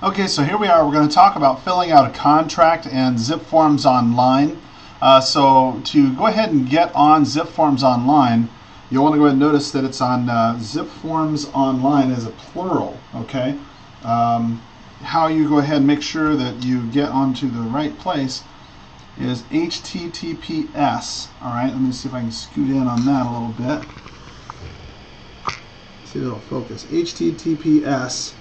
Okay, so here we are. We're going to talk about filling out a contract and Zipforms online. So to go ahead and get on Zipforms online, you'll want to go ahead and notice that it's on Zipforms online as a plural. Okay, how you go ahead and make sure that you get onto the right place is HTTPS. All right, let me see if I can scoot in on that a little bit. See if it'll focus. HTTPS.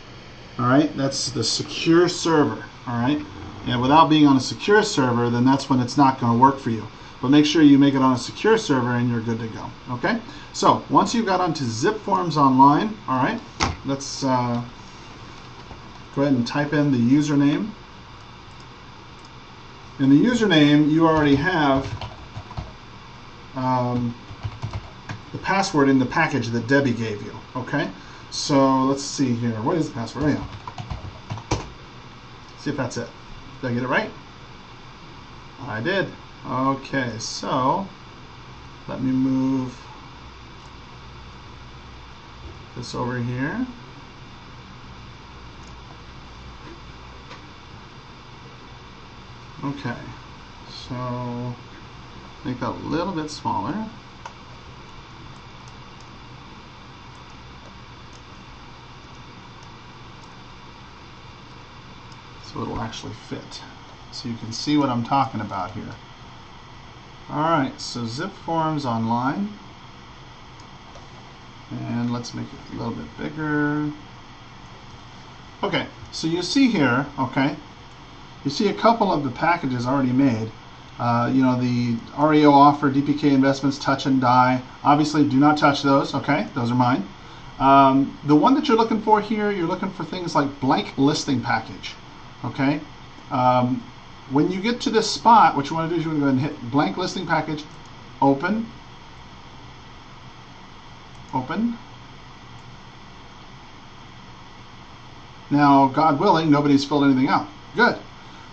All right, that's the secure server. All right, and without being on a secure server, then that's when it's not going to work for you. But make sure you make it on a secure server and you're good to go. Okay, so once you've got onto Zipforms online, all right, let's go ahead and type in the username. In the username, you already have the password in the package that Debbie gave you. Okay. So let's see here. What is the password? Oh, yeah. See if that's it. Did I get it right? I did. Okay, so let me move this over here. Okay, so make that a little bit smaller. So it'll actually fit. So you can see what I'm talking about here. Alright, so Zipforms online. And let's make it a little bit bigger. Okay, so you see here, okay, you see a couple of the packages already made. You know, the REO offer, DPK investments, touch and die. Obviously, do not touch those, okay? Those are mine. The one that you're looking for here, you're looking for things like blank listing package. Okay, when you get to this spot, what you want to do is you want to go ahead and hit blank listing package, open, open. Now, God willing, nobody's filled anything out. Good.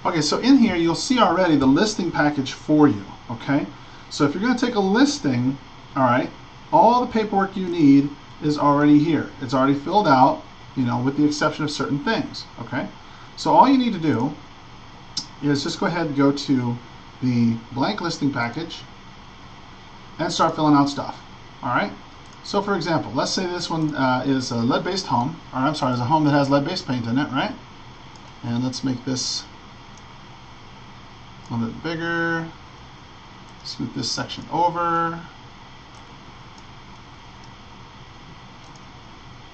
Okay, so in here you'll see already the listing package for you. Okay, so if you're going to take a listing, all right, all the paperwork you need is already here. It's already filled out, you know, with the exception of certain things. Okay. So all you need to do is just go ahead and go to the blank listing package and start filling out stuff. All right. So for example, let's say this one is a lead-based home, or I'm sorry, is a home that has lead-based paint in it, right? And let's make this a little bit bigger. Scoot this section over.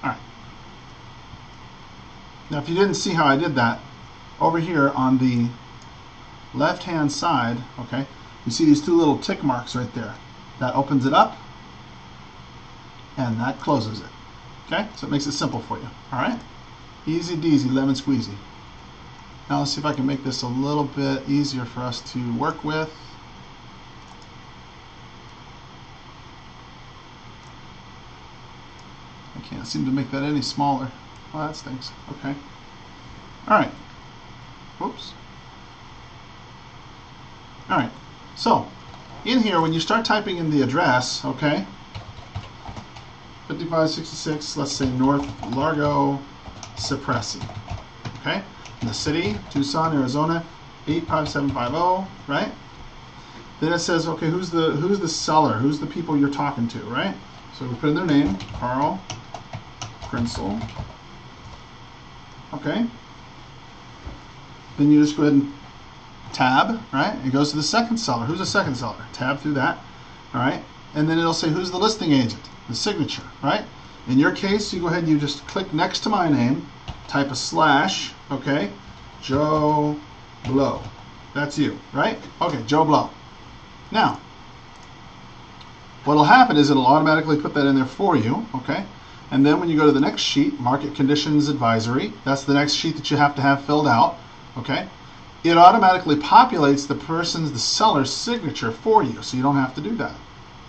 All right. Now, if you didn't see how I did that, over here on the left-hand side, okay, you see these two little tick marks right there. That opens it up, and that closes it. Okay, so it makes it simple for you. All right, easy deasy, lemon squeezy. Now let's see if I can make this a little bit easier for us to work with. I can't seem to make that any smaller. Well, that stinks. Okay. All right. Whoops. All right. So, in here, when you start typing in the address, okay, 5566, let's say North Largo, Cipressi. Okay. In the city, Tucson, Arizona, 85750. Right. Then it says, okay, who's the seller? Who's the people you're talking to? Right. So we put in their name, Carl Prinzel. Okay. Then you just go ahead and tab, right? It goes to the second seller. Who's the second seller? Tab through that, all right? And then it'll say who's the listing agent, the signature, right? In your case, you go ahead and you just click next to my name, type a slash, okay? Joe Blow. That's you, right? Okay, Joe Blow. Now, what'll happen is it'll automatically put that in there for you, okay? And then when you go to the next sheet, Market Conditions Advisory, that's the next sheet that you have to have filled out, okay? It automatically populates the seller's signature for you, so you don't have to do that,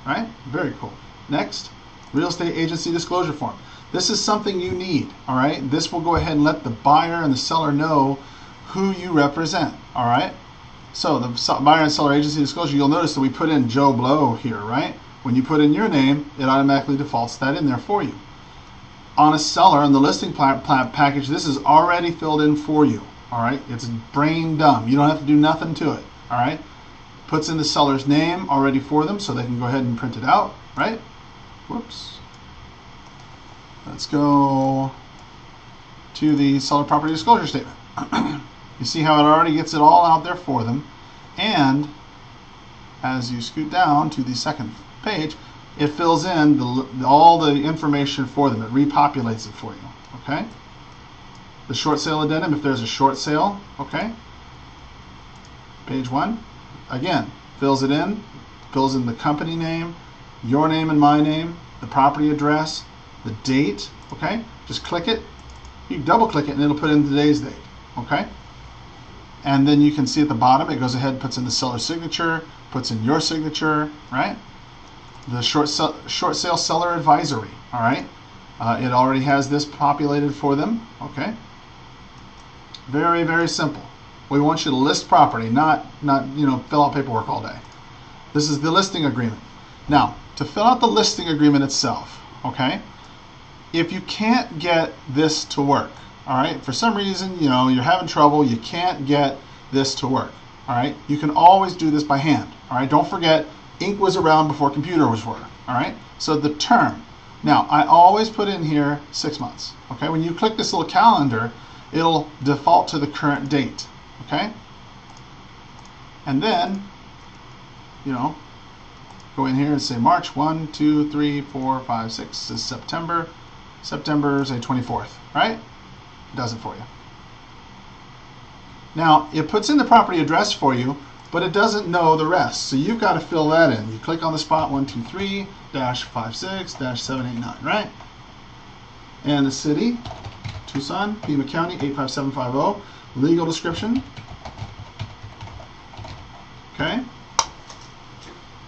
right? Very cool. Next, Real Estate Agency Disclosure Form. This is something you need, all right? This will go ahead and let the buyer and the seller know who you represent, all right? So the buyer and seller agency disclosure, you'll notice that we put in Joe Blow here, right? When you put in your name, it automatically defaults that in there for you. on a seller on the listing package, this is already filled in for you. All right, it's brain dumb. You don't have to do nothing to it. All right, puts in the seller's name already for them, so they can go ahead and print it out. Right? Whoops. Let's go to the seller property disclosure statement. You see how it already gets it all out there for them, and as you scoot down to the second page, it fills in all the information for them. It repopulates it for you. Okay. The short sale addendum, if there's a short sale, okay. Page 1, again, fills it in, fills in the company name, your name and my name, the property address, the date, okay. Just click it, you double click it, and it'll put in today's date, okay. And then you can see at the bottom, it goes ahead, puts in the seller's signature, puts in your signature, right. The short sale seller advisory, all right. It already has this populated for them, okay. Very, very simple. We want you to list property, not fill out paperwork all day. This is the listing agreement. Now, to fill out the listing agreement itself, okay, if you can't get this to work, all right, for some reason, you're having trouble, you can't get this to work, all right, you can always do this by hand, all right. Don't forget, ink was around before computers were, all right. So the term. Now, I always put in here 6 months, okay. When you click this little calendar, it'll default to the current date, okay? And then, go in here and say March 1, 2, 3, 4, 5, 6 this is September. September, say 24th, right? It does it for you. Now, it puts in the property address for you, but it doesn't know the rest. So you've got to fill that in. You click on the spot 123-56-789, right? And the city, Tucson, Pima County, 85750. Legal description. Okay.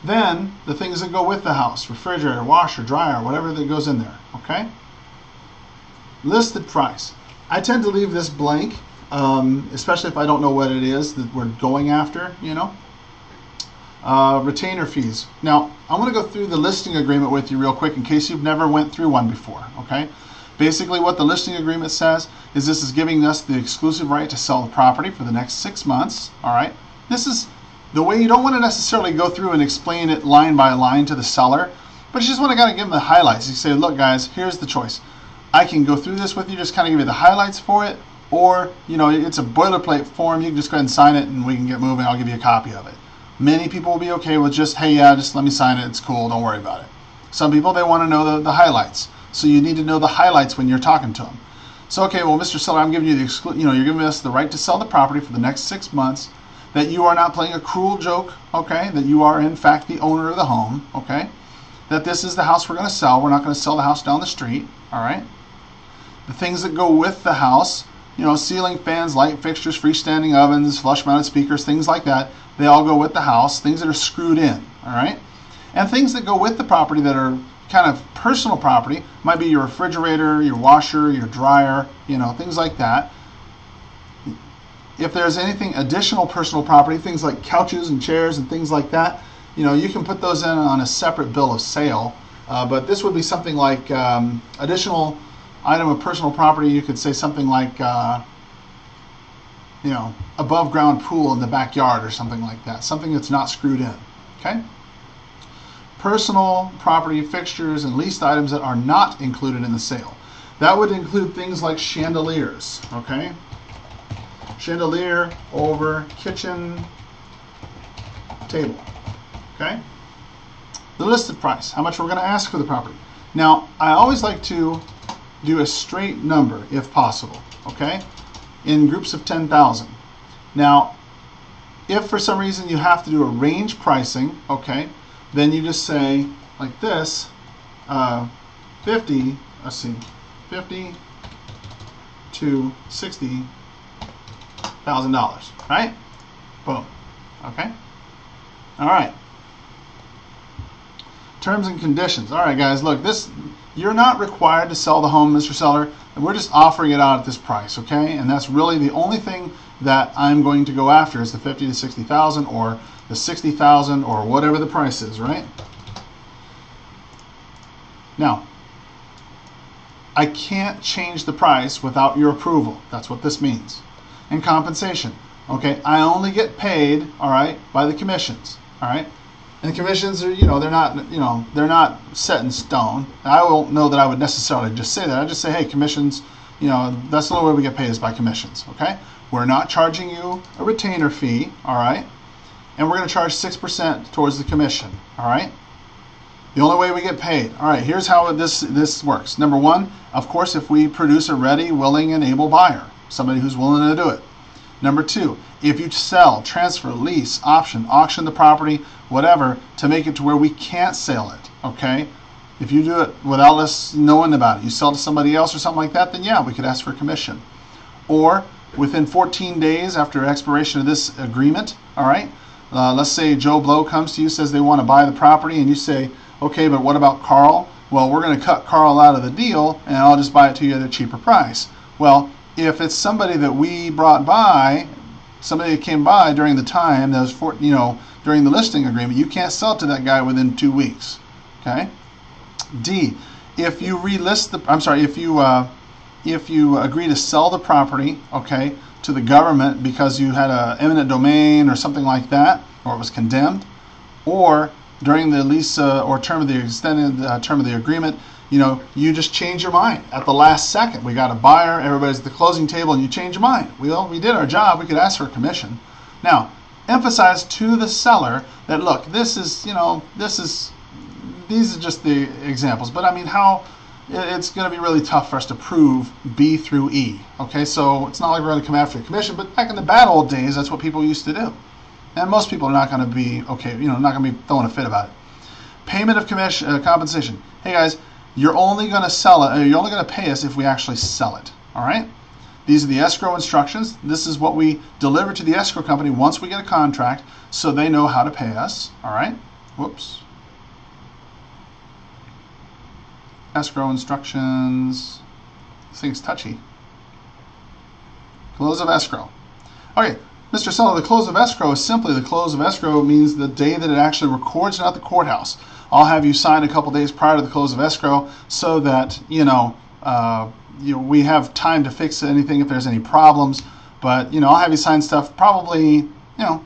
Then the things that go with the house, refrigerator, washer, dryer, whatever that goes in there. Okay. Listed price. I tend to leave this blank, especially if I don't know what it is that we're going after, Retainer fees. Now, I'm going to go through the listing agreement with you real quick in case you've never went through one before. Okay. Basically, what the listing agreement says is this is giving us the exclusive right to sell the property for the next 6 months. All right. This is the way you don't want to necessarily go through and explain it line by line to the seller, but you just want to kind of give them the highlights. You say, look, guys, here's the choice. I can go through this with you, just kind of give you the highlights for it, or it's a boilerplate form. You can just go ahead and sign it, and we can get moving. I'll give you a copy of it. Many people will be okay with just, hey, yeah, just let me sign it. It's cool. Don't worry about it. Some people, they want to know the highlights. So you need to know the highlights when you're talking to them. So, okay, well, Mr. Seller, I'm giving you you're giving us the right to sell the property for the next 6 months, that you are not playing a cruel joke, okay, that you are, in fact, the owner of the home, okay, that this is the house we're going to sell. We're not going to sell the house down the street, all right. The things that go with the house, ceiling fans, light fixtures, freestanding ovens, flush-mounted speakers, things like that, they all go with the house, things that are screwed in, all right. And things that go with the property that are kind of personal property, might be your refrigerator, your washer, your dryer, things like that. If there's anything additional personal property, things like couches and chairs and things like that, you can put those in on a separate bill of sale. But this would be something like additional item of personal property. You could say something like, above ground pool in the backyard or something like that. Something that's not screwed in. Okay. Personal property fixtures and leased items that are not included in the sale. That would include things like chandeliers, okay? Chandelier over kitchen table, okay? The listed price, how much we're going to ask for the property. Now, I always like to do a straight number if possible, okay? In groups of 10,000. Now, if for some reason you have to do a range pricing, okay, then you just say like this, 50 to $60,000, right? Boom. Okay. All right. Terms and conditions. All right, guys. Look, you're not required to sell the home, Mr. Seller, and we're just offering it out at this price, okay? And that's really the only thing that I'm going to go after is the 50 to 60,000 or the 60,000 or whatever the price is, right? Now, I can't change the price without your approval. That's what this means. And compensation. Okay, I only get paid, all right, by the commissions, all right? And the commissions are, they're not set in stone. I won't know that I would necessarily just say that. I just say, hey, commissions, that's the only way we get paid is by commissions, okay? We're not charging you a retainer fee, all right? And we're going to charge 6% towards the commission, all right? The only way we get paid. All right, here's how this works. Number one, of course, if we produce a ready, willing, and able buyer, somebody who's willing to do it. Number two, if you sell, transfer, lease, option the property, whatever, to make it to where we can't sell it, okay? If you do it without us knowing about it, you sell to somebody else or something like that, then yeah, we could ask for a commission. Or within 14 days after expiration of this agreement, all right, let's say Joe Blow comes to you, says they want to buy the property, and you say, okay, but what about Carl? Well, we're going to cut Carl out of the deal, and I'll just buy it to you at a cheaper price. Well, if it's somebody that we brought by, somebody that came by during the time that was during the listing agreement, you can't sell it to that guy within 2 weeks. Okay. D, if you if you agree to sell the property, okay, to the government because you had an eminent domain or something like that, or it was condemned, or during the lease or term of the extended term of the agreement, you just change your mind at the last second. We got a buyer, everybody's at the closing table, and you change your mind. Well, we did our job. We could ask for a commission. Now, emphasize to the seller that, look, these are just the examples. But I mean, it's going to be really tough for us to prove B through E. Okay, so it's not like we're going to come after a commission, but back in the bad old days, that's what people used to do. And most people are not going to be, not going to be throwing a fit about it. Payment of compensation. Hey guys, you're only going to sell it, or you're only going to pay us if we actually sell it. All right? These are the escrow instructions. This is what we deliver to the escrow company once we get a contract, so they know how to pay us. All right? Whoops. Escrow instructions. This thing's touchy. Close of escrow. Okay, Mr. Seller, the close of escrow is simply the close of escrow means the day that it actually records it at the courthouse. I'll have you sign a couple days prior to the close of escrow so that we have time to fix anything if there's any problems. But I'll have you sign stuff probably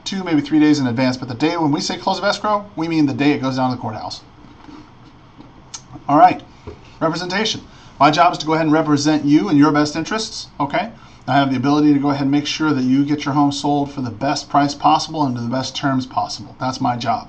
2, maybe 3 days in advance. But the day when we say close of escrow, we mean the day it goes down to the courthouse. All right, representation. My job is to go ahead and represent you in your best interests. Okay, I have the ability to go ahead and make sure that you get your home sold for the best price possible and to the best terms possible. That's my job.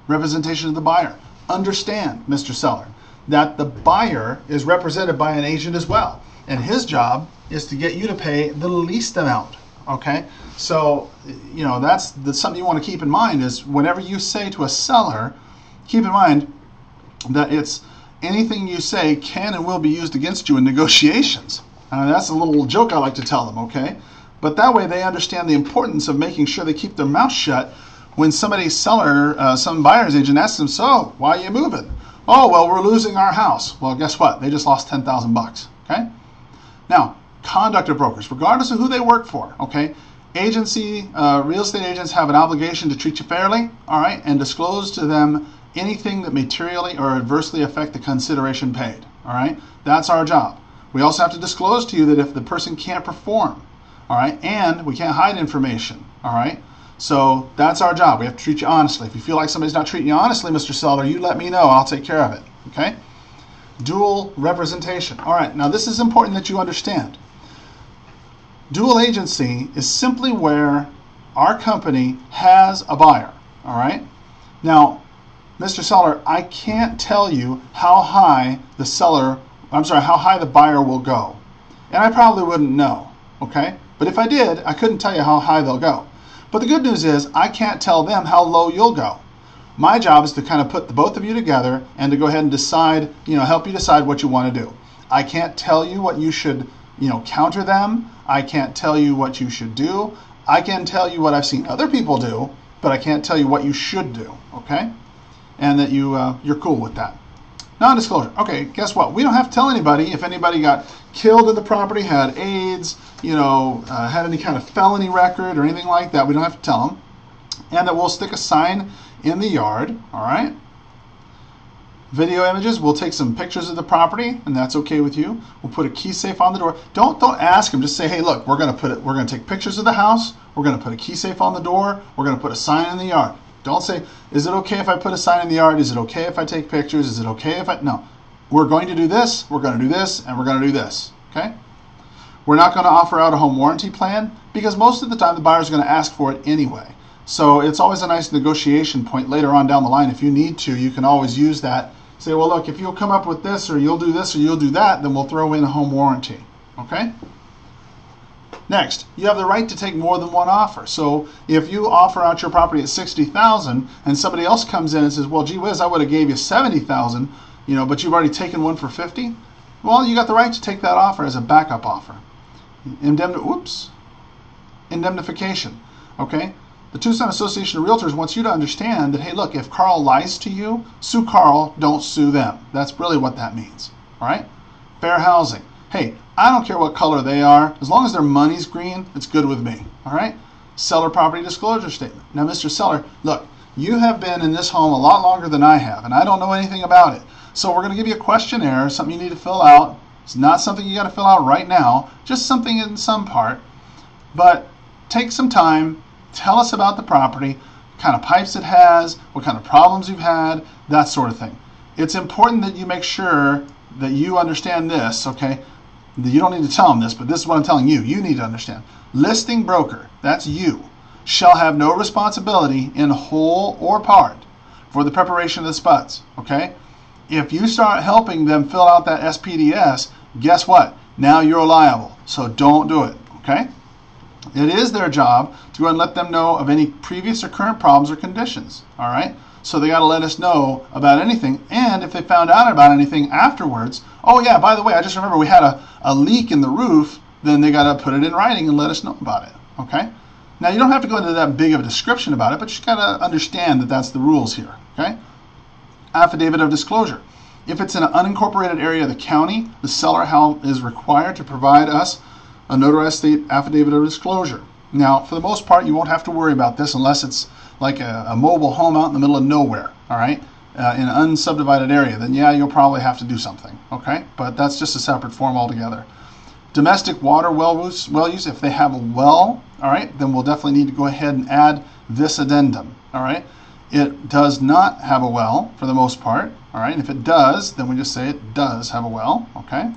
Representation of the buyer. Understand, Mr. Seller, that the buyer is represented by an agent as well, and his job is to get you to pay the least amount. Okay, so that's something you want to keep in mind is whenever you say to a seller, keep in mind that it's anything you say can and will be used against you in negotiations. That's a little joke I like to tell them. Okay, but that way they understand the importance of making sure they keep their mouth shut when some buyer's agent asks them, so why are you moving? Oh, well, we're losing our house. Well, guess what? They just lost $10,000. Okay. Now, conduct of brokers, regardless of who they work for. Okay. Real estate agents have an obligation to treat you fairly. All right, and disclose to them anything that materially or adversely affect the consideration paid. All right, that's our job. We also have to disclose to you that if the person can't perform, all right, and we can't hide information. All right. So that's our job. We have to treat you honestly. If you feel like somebody's not treating you honestly, Mr. Seller, you let me know. I'll take care of it. Okay? Dual representation. All right. Now this is important that you understand. Dual agency is simply where our company has a buyer. All right? Now, Mr. Seller, I can't tell you how high the buyer will go. And I probably wouldn't know. Okay? But if I did, I couldn't tell you how high they'll go. But the good news is I can't tell them how low you'll go. My job is to kind of put the both of you together and to go ahead and decide, help you decide what you want to do. I can't tell you what you should, counter them. I can't tell you what you should do. I can tell you what I've seen other people do, but I can't tell you what you should do, okay? And that you're cool with that. Non-disclosure. Okay, guess what? We don't have to tell anybody if anybody got killed in the property, had AIDS, had any kind of felony record or anything like that. We don't have to tell them. And that we'll stick a sign in the yard, all right? Video images, we'll take some pictures of the property, and that's okay with you. We'll put a key safe on the door. Don't ask them. Just say, hey, look, we're gonna take pictures of the house. We're gonna put a key safe on the door. We're gonna put a sign in the yard. Don't say, is it okay if I put a sign in the yard? Is it okay if I take pictures? Is it okay if I? No. We're going to do this. We're going to do this, and we're going to do this. Okay. We're not going to offer out a home warranty plan because most of the time the buyer is going to ask for it anyway. So it's always a nice negotiation point later on down the line. If you need to, you can always use that. Say, well, look, if you'll come up with this, or you'll do this, or you'll do that, then we'll throw in a home warranty. Okay? Next, you have the right to take more than one offer. So if you offer out your property at $60,000 and somebody else comes in and says, well, gee whiz, I would have gave you $70,000, but you've already taken one for $50,000, well, you got the right to take that offer as a backup offer. Indemnification. Okay? The Tucson Association of Realtors wants you to understand that, hey, look, if Carl lies to you, sue Carl, don't sue them. That's really what that means. All right? Fair housing. Hey, I don't care what color they are. As long as their money's green, it's good with me. All right? Seller property disclosure statement. Now, Mr. Seller, look, you have been in this home a lot longer than I have, and I don't know anything about it. So we're going to give you a questionnaire, something you need to fill out. It's not something you got to fill out right now, just something in some part. But take some time. Tell us about the property, what kind of pipes it has, what kind of problems you've had, that sort of thing. It's important that you make sure that you understand this, okay? You don't need to tell them this, but this is what I'm telling you. You need to understand. Listing broker, that's you, shall have no responsibility in whole or part for the preparation of the SPUDs, okay? If you start helping them fill out that SPDS, guess what? Now you're liable, so don't do it, okay? It is their job to go and let them know of any previous or current problems or conditions, all right? So they got to let us know about anything, and if they found out about anything afterwards, oh yeah, by the way, I just remember we had a leak in the roof, then they got to put it in writing and let us know about it, okay? Now, you don't have to go into that big of a description about it, but you got to understand that that's the rules here, okay? Affidavit of disclosure. If it's in an unincorporated area of the county, the seller is required to provide us a notarized state affidavit of disclosure. Now, for the most part, you won't have to worry about this unless it's like a mobile home out in the middle of nowhere, all right, in an unsubdivided area. Then, yeah, you'll probably have to do something, okay? But that's just a separate form altogether. Domestic water well use, if they have a well, all right, then we'll definitely need to go ahead and add this addendum, all right? It does not have a well for the most part, all right? And if it does, then we just say it does have a well, okay?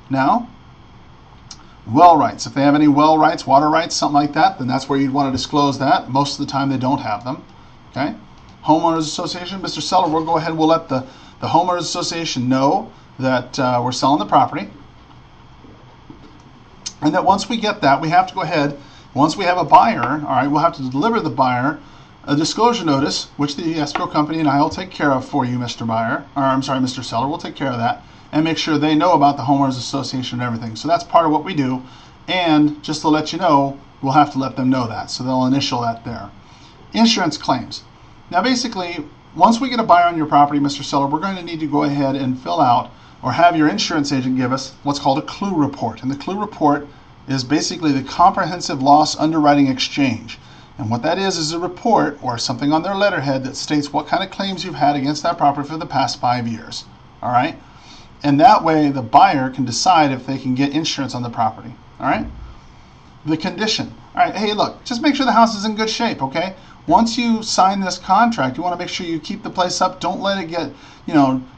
Now, well rights. If they have any well rights, water rights, something like that, then that's where you'd want to disclose that. Most of the time they don't have them. Okay? Homeowners Association, Mr. Seller, we'll go ahead and we'll let the Homeowners Association know that we're selling the property. And that once we get that, we have to go ahead, once we have a buyer, all right, we'll have to deliver the buyer a disclosure notice, which the escrow company and I will take care of for you, Mr. Buyer, or I'm sorry, Mr. Seller, we'll take care of that. And make sure they know about the Homeowners Association and everything. So that's part of what we do. And just to let you know, we'll have to let them know that. So they'll initial that there. Insurance claims. Now basically, once we get a buyer on your property, Mr. Seller, we're going to need to go ahead and fill out or have your insurance agent give us what's called a clue report. And the clue report is basically the comprehensive loss underwriting exchange. And what that is a report or something on their letterhead that states what kind of claims you've had against that property for the past 5 years. All right? And that way the buyer can decide if they can get insurance on the property. All right? The condition. All right, hey, look, just make sure the house is in good shape, okay? Once you sign this contract, you want to make sure you keep the place up. Don't let it get,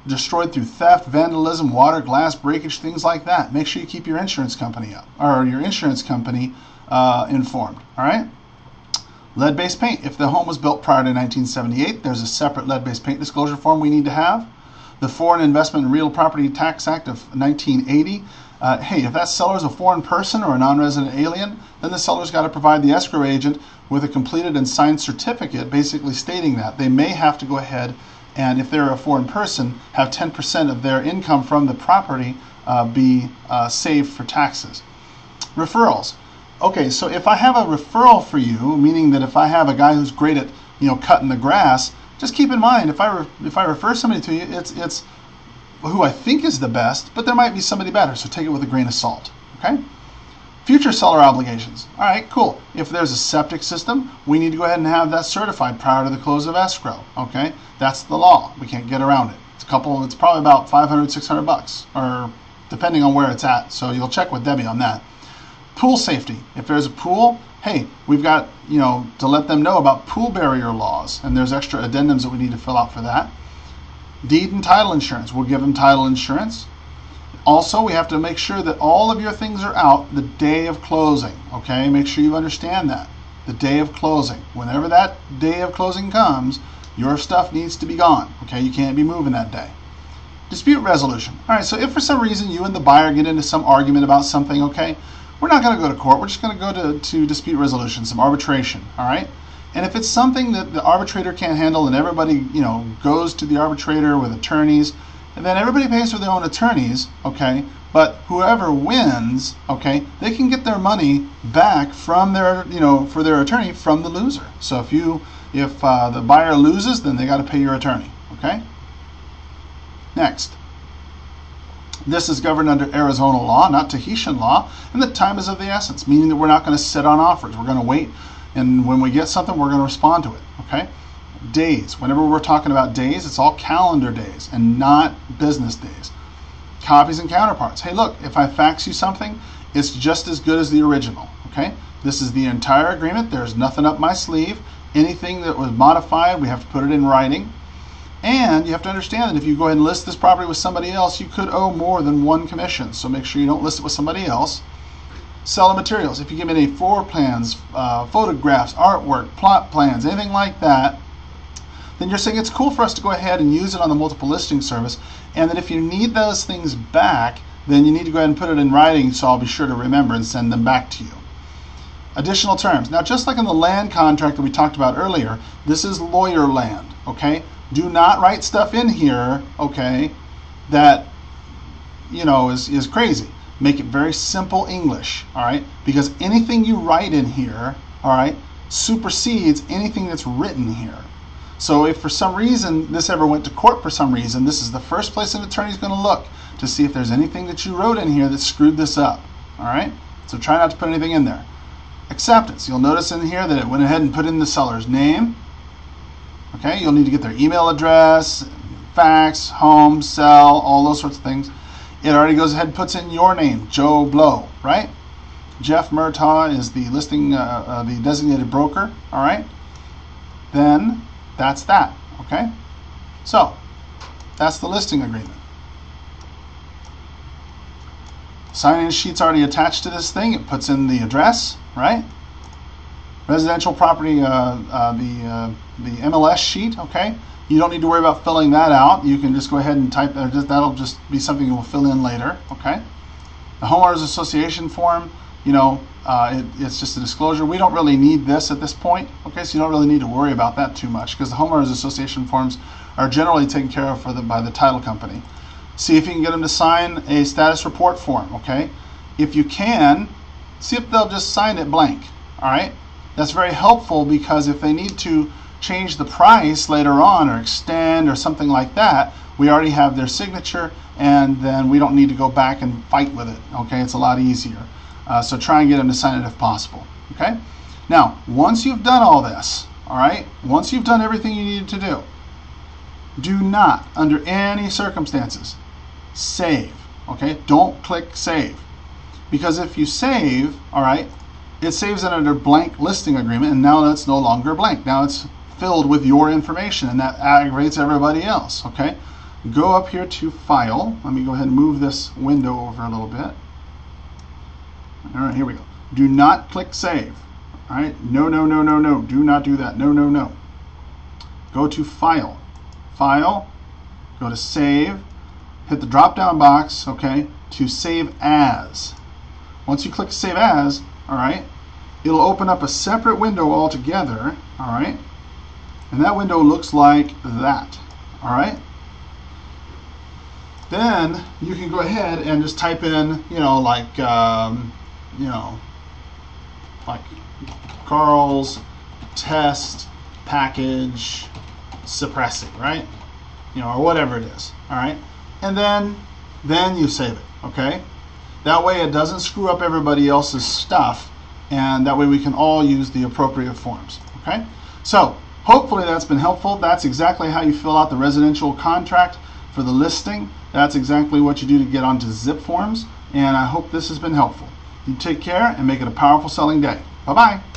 destroyed through theft, vandalism, water, glass, breakage, things like that. Make sure you keep your insurance company up, or your insurance company informed. All right? Lead-based paint. If the home was built prior to 1978, there's a separate lead-based paint disclosure form we need to have. The Foreign Investment and Real Property Tax Act of 1980. Hey, if that seller is a foreign person or a non-resident alien, then the seller's got to provide the escrow agent with a completed and signed certificate basically stating that. They may have to go ahead and, if they're a foreign person, have 10% of their income from the property be saved for taxes. Referrals. Okay, so if I have a referral for you, meaning that if I have a guy who's great at cutting the grass, just keep in mind, if I refer somebody to you, it's who I think is the best, but there might be somebody better, so take it with a grain of salt, okay? Future seller obligations. All right, cool. If there's a septic system, we need to go ahead and have that certified prior to the close of escrow, okay? That's the law. We can't get around it. It's probably about 500, 600 bucks, or depending on where it's at. So you'll check with Debbie on that. Pool safety. If there's a pool, hey, we've got, to let them know about pool barrier laws, and there's extra addendums that we need to fill out for that. Deed and title insurance. We'll give them title insurance. Also, we have to make sure that all of your things are out the day of closing. Okay, make sure you understand that. The day of closing. Whenever that day of closing comes, your stuff needs to be gone. Okay, you can't be moving that day. Dispute resolution. All right, so if for some reason you and the buyer get into some argument about something, okay, we're not going to go to court. We're just going to go to dispute resolution, some arbitration. All right, and if it's something that the arbitrator can't handle, and everybody goes to the arbitrator with attorneys, and then everybody pays for their own attorneys, okay, but whoever wins, okay, they can get their money back from their for their attorney from the loser. So if the buyer loses, then they got to pay your attorney. Okay. Next, this is governed under Arizona law, not Tahitian law, and the time is of the essence, meaning that we're not going to sit on offers. We're going to wait, and when we get something, we're going to respond to it. Okay. Days. Whenever we're talking about days, it's all calendar days and not business days. Copies and counterparts. Hey, look, if I fax you something, it's just as good as the original. Okay. This is the entire agreement. There's nothing up my sleeve. Anything that was modified, we have to put it in writing. And you have to understand that if you go ahead and list this property with somebody else, you could owe more than one commission. So make sure you don't list it with somebody else. Seller materials. If you give me any floor plans, photographs, artwork, plot plans, anything like that, then you're saying it's cool for us to go ahead and use it on the multiple listing service. And that if you need those things back, then you need to go ahead and put it in writing, so I'll be sure to remember and send them back to you. Additional terms. Now, just like in the land contract that we talked about earlier, this is lawyer land, okay? Do not write stuff in here, okay, that, is crazy. Make it very simple English, all right? Because anything you write in here, all right, supersedes anything that's written here. So if for some reason this ever went to court for some reason, this is the first place an attorney is going to look to see if there's anything that you wrote in here that screwed this up, all right? So try not to put anything in there. Acceptance. You'll notice in here that it went ahead and put in the seller's name. Okay, you'll need to get their email address, fax, home, cell, all those sorts of things. It already goes ahead and puts in your name, Joe Blow, right? Jeff Murtaugh is the listing, the designated broker, all right? Then that's that, okay? So that's the listing agreement. Sign-in sheet's already attached to this thing. It puts in the address, right? Residential property, the MLS sheet, okay? You don't need to worry about filling that out. You can just go ahead and type that. That'll just be something you will fill in later, okay? The homeowners association form, it's just a disclosure. We don't really need this at this point, okay? So you don't really need to worry about that too much because the homeowners association forms are generally taken care of by the title company. See if you can get them to sign a status report form, okay? If you can, see if they'll just sign it blank, all right? That's very helpful because if they need to change the price later on or extend or something like that, we already have their signature and then we don't need to go back and fight with it, okay? It's a lot easier. So try and get them to sign it if possible, okay? Now, once you've done all this, all right, once you've done everything you needed to do not, under any circumstances, save, okay? Don't click save. Because if you save, all right, it saves it under blank listing agreement, and now it's no longer blank. Now it's filled with your information, and that aggravates everybody else, okay? Go up here to File. Let me go ahead and move this window over a little bit. All right, here we go. Do not click Save. All right, no, no, no, no, no. Do not do that. No, no, no. Go to File. File, go to Save, hit the drop-down box, okay, to Save As. Once you click Save As, all right, it'll open up a separate window altogether, all right, and that window looks like that, all right. Then you can go ahead and just type in, like Carl's test package suppressing, right? Or whatever it is, all right, and then you save it, okay. That way it doesn't screw up everybody else's stuff, and that way we can all use the appropriate forms, okay? So hopefully that's been helpful. That's exactly how you fill out the residential contract for the listing. That's exactly what you do to get onto Zipforms, and I hope this has been helpful. You take care and make it a powerful selling day. Bye-bye.